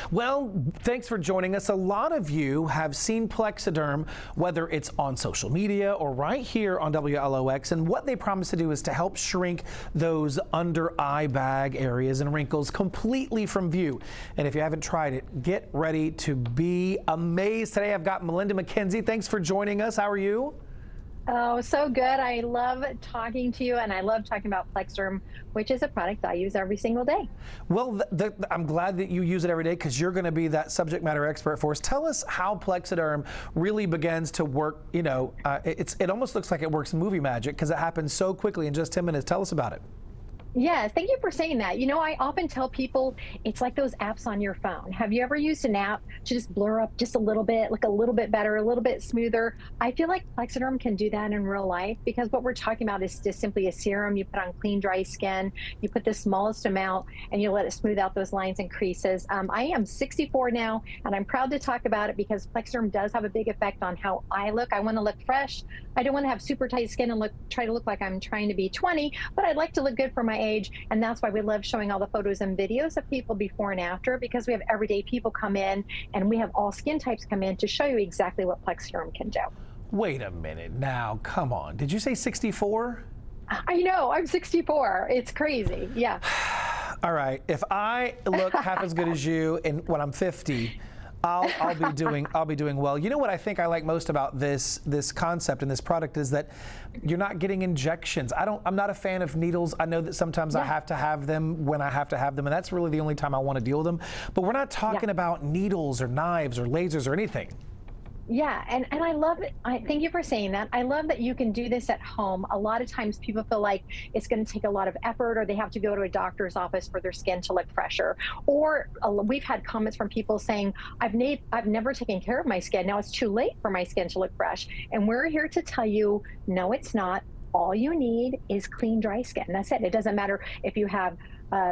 Well, thanks for joining us. A lot of you have seen Plexaderm, whether it's on social media or right here on WLOX, and what they promise to do is to help shrink those under eye bag areas and wrinkles completely from view. And if you haven't tried it, get ready to be amazed. Today I've got Melinda McKenzie. Thanks for joining us. How are you? Oh, so good. I love talking to you, and I love talking about Plexaderm, which is a product I use every single day. Well, I'm glad that you use it every day because you're going to be that subject matter expert for us. Tell us how Plexaderm really begins to work. You know, it almost looks like it works movie magic because it happens so quickly in just 10 minutes. Tell us about it. Yes, thank you for saying that. You know, I often tell people it's like those apps on your phone. Have you ever used an app to just blur up just a little bit, look a little bit better, a little bit smoother? I feel like Plexaderm can do that in real life because what we're talking about is just simply a serum you put on clean, dry skin. You put the smallest amount and you let it smooth out those lines and creases. I am 64 now, and I'm proud to talk about it because Plexaderm does have a big effect on how I look. I want to look fresh. I don't want to have super tight skin and try to look like I'm trying to be 20, but I'd like to look good for my age. And that's why we love showing all the photos and videos of people before and after, because we have everyday people come in and we have all skin types come in to show you exactly what Plexaderm can do. Wait a minute now, come on. Did you say 64? I know, I'm 64. It's crazy, yeah. All right, if I look half as good as you and when I'm 50, I'll be doing well. You know what I think I like most about this concept and this product is that you're not getting injections. I'm not a fan of needles. I know that sometimes I have to have them when I have to have them, and that's really the only time I want to deal with them. But we're not talking about needles or knives or lasers or anything. Yeah, and I love it. Thank you for saying that. I love that you can do this at home. A lot of times people feel like it's going to take a lot of effort or they have to go to a doctor's office for their skin to look fresher. Or we've had comments from people saying, I've never taken care of my skin. Now it's too late for my skin to look fresh. And we're here to tell you, no, it's not. All you need is clean, dry skin. That's it. It doesn't matter if you have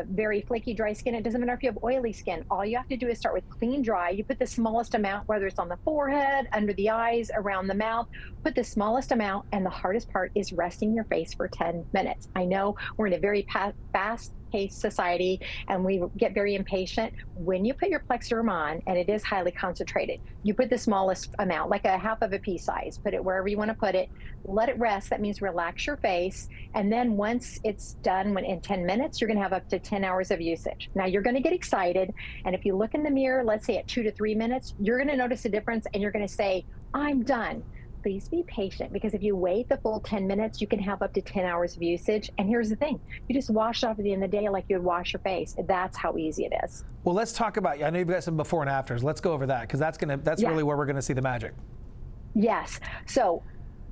very flaky, dry skin. It doesn't matter if you have oily skin. All you have to do is start with clean, dry. You put the smallest amount, whether it's on the forehead, under the eyes, around the mouth. Put the smallest amount, and the hardest part is resting your face for 10 minutes. I know we're in a very fast-paced society, and we get very impatient. When you put your Plexaderm on, and it is highly concentrated, you put the smallest amount, like a half of a pea size. Put it wherever you want to put it. Let it rest. That means relax your face. And then once it's done, in 10 minutes, you're going to have up to 10 hours of usage. Now you're going to get excited. And if you look in the mirror, let's say at 2 to 3 minutes, you're going to notice a difference and you're going to say, I'm done. Please be patient, because if you wait the full 10 minutes, you can have up to 10 hours of usage. And here's the thing, you just wash it off at the end of the day like you would wash your face. That's how easy it is. Well, let's talk about, I know you've got some before and afters. Let's go over that because that's really where we're going to see the magic. Yes. So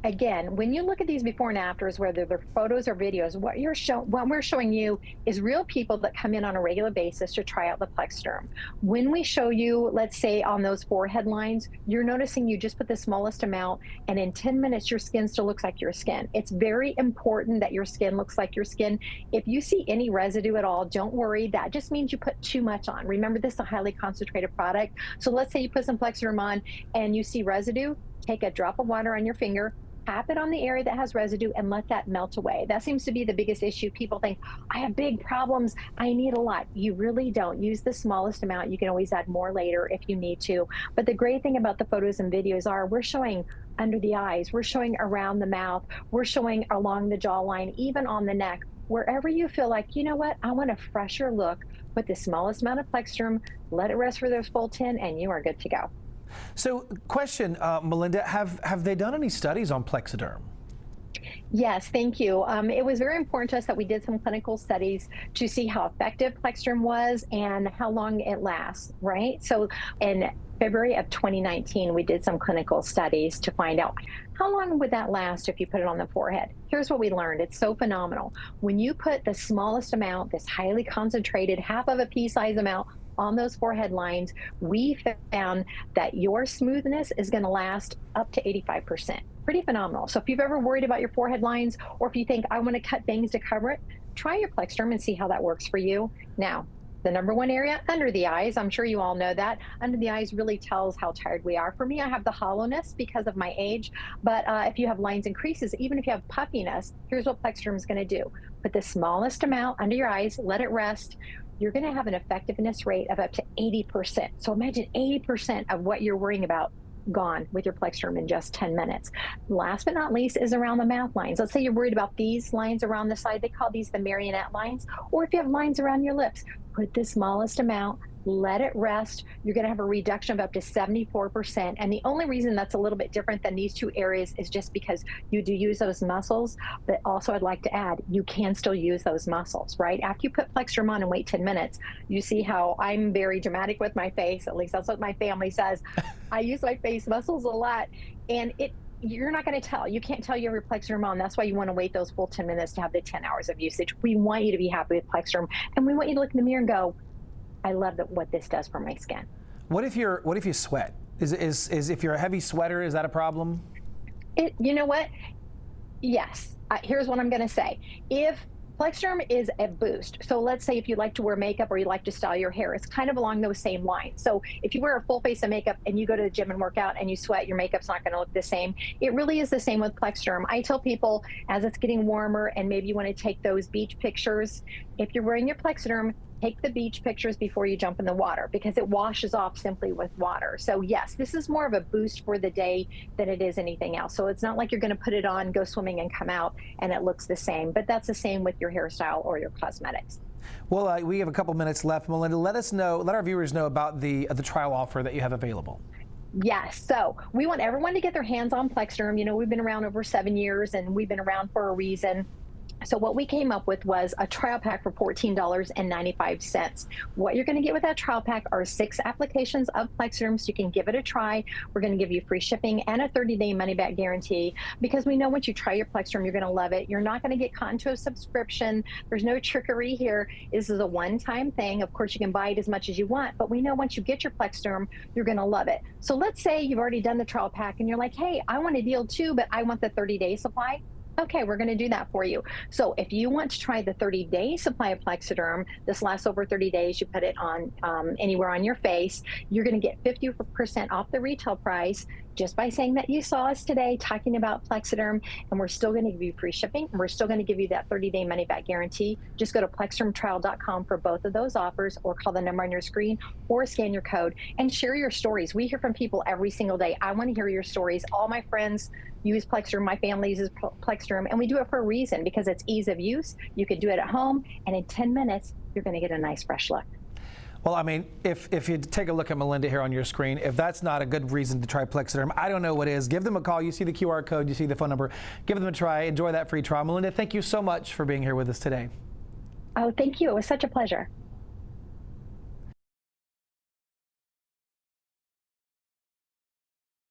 again, when you look at these before and afters, whether they're photos or videos, what we're showing you is real people that come in on a regular basis to try out the Plexaderm. When we show you, let's say on those forehead lines, you're noticing you just put the smallest amount, and in 10 minutes, your skin still looks like your skin. It's very important that your skin looks like your skin. If you see any residue at all, don't worry. That just means you put too much on. Remember, this is a highly concentrated product. So let's say you put some Plexaderm on and you see residue, take a drop of water on your finger, tap it on the area that has residue and let that melt away. That seems to be the biggest issue. People think, I have big problems, I need a lot. You really don't. Use the smallest amount. You can always add more later if you need to. But the great thing about the photos and videos are we're showing under the eyes, we're showing around the mouth, we're showing along the jawline, even on the neck. Wherever you feel like, you know what, I want a fresher look, put the smallest amount of Plexaderm, let it rest for those full 10, and you are good to go. So question, Melinda, have they done any studies on Plexaderm? Yes, thank you. It was very important to us that we did some clinical studies to see how effective Plexaderm was and how long it lasts, right? So in February of 2019, we did some clinical studies to find out how long would that last if you put it on the forehead. Here's what we learned. It's so phenomenal. When you put the smallest amount, this highly concentrated, half of a pea size amount on those forehead lines, we found that your smoothness is going to last up to 85%. Pretty phenomenal. So if you've ever worried about your forehead lines, or if you think I want to cut bangs to cover it, try your Plexaderm and see how that works for you. Now, the number one area, under the eyes. I'm sure you all know that. Under the eyes really tells how tired we are. For me, I have the hollowness because of my age, but if you have lines and creases, even if you have puffiness, here's what Plexaderm is going to do. Put the smallest amount under your eyes, let it rest. you're going to have an effectiveness rate of up to 80%. So imagine 80% of what you're worrying about gone with your Plexaderm in just 10 minutes. Last but not least is around the mouth lines. Let's say you're worried about these lines around the side. They call these the marionette lines. Or if you have lines around your lips, put the smallest amount, let it rest. You're going to have a reduction of up to 74%. And the only reason that's a little bit different than these two areas is just because you do use those muscles. But also, I'd like to add, you can still use those muscles, right? After you put Plexaderm on and wait 10 minutes, you see how I'm very dramatic with my face. At least that's what my family says. I use my face muscles a lot. And you're not going to tell. You can't tell you have your Plexaderm on. That's why you want to wait those full 10 minutes to have the 10 hours of usage. We want you to be happy with Plexaderm. And we want you to look in the mirror and go, I love what this does for my skin. What if you sweat? Is if you're a heavy sweater, is that a problem? You know what? Yes. Here's what I'm going to say. If Plexaderm is a boost. So let's say if you like to wear makeup or you like to style your hair, it's kind of along those same lines. So if you wear a full face of makeup and you go to the gym and work out and you sweat, your makeup's not going to look the same. It really is the same with Plexaderm. I tell people as it's getting warmer and maybe you want to take those beach pictures, if you're wearing your Plexaderm, take the beach pictures before you jump in the water because it washes off simply with water. So yes, this is more of a boost for the day than it is anything else. So it's not like you're going to put it on, go swimming and come out and it looks the same, but that's the same with your hairstyle or your cosmetics. Well, we have a couple minutes left. Melinda, let our viewers know about the trial offer that you have available. Yes, so we want everyone to get their hands on Plexaderm. You know, we've been around over 7 years and we've been around for a reason. So what we came up with was a trial pack for $14.95. What you're going to get with that trial pack are 6 applications of Plexaderm, so you can give it a try. We're going to give you free shipping and a 30-day money-back guarantee because we know once you try your Plexaderm, you're going to love it. You're not going to get caught into a subscription. There's no trickery here. This is a one-time thing. Of course, you can buy it as much as you want, but we know once you get your Plexaderm, you're going to love it. So let's say you've already done the trial pack and you're like, hey, I want a deal too, but I want the 30-day supply. Okay, we're going to do that for you. So if you want to try the 30-day supply of Plexaderm, this lasts over 30 days, you put it on anywhere on your face, you're going to get 50% off the retail price just by saying that you saw us today talking about Plexaderm, and we're still going to give you free shipping, and we're still going to give you that 30-day money-back guarantee. Just go to plexadermtrial.com for both of those offers, or call the number on your screen, or scan your code, and share your stories. We hear from people every single day. I want to hear your stories. All my friends use Plexaderm, my family uses Plexaderm, and we do it for a reason, because it's ease of use. You could do it at home, and in 10 minutes, you're going to get a nice fresh look. Well, I mean, if you take a look at Melinda here on your screen, if that's not a good reason to try Plexaderm, I don't know what is. Give them a call. You see the QR code. You see the phone number. Give them a try. Enjoy that free trial. Melinda, thank you so much for being here with us today. Oh, thank you. It was such a pleasure.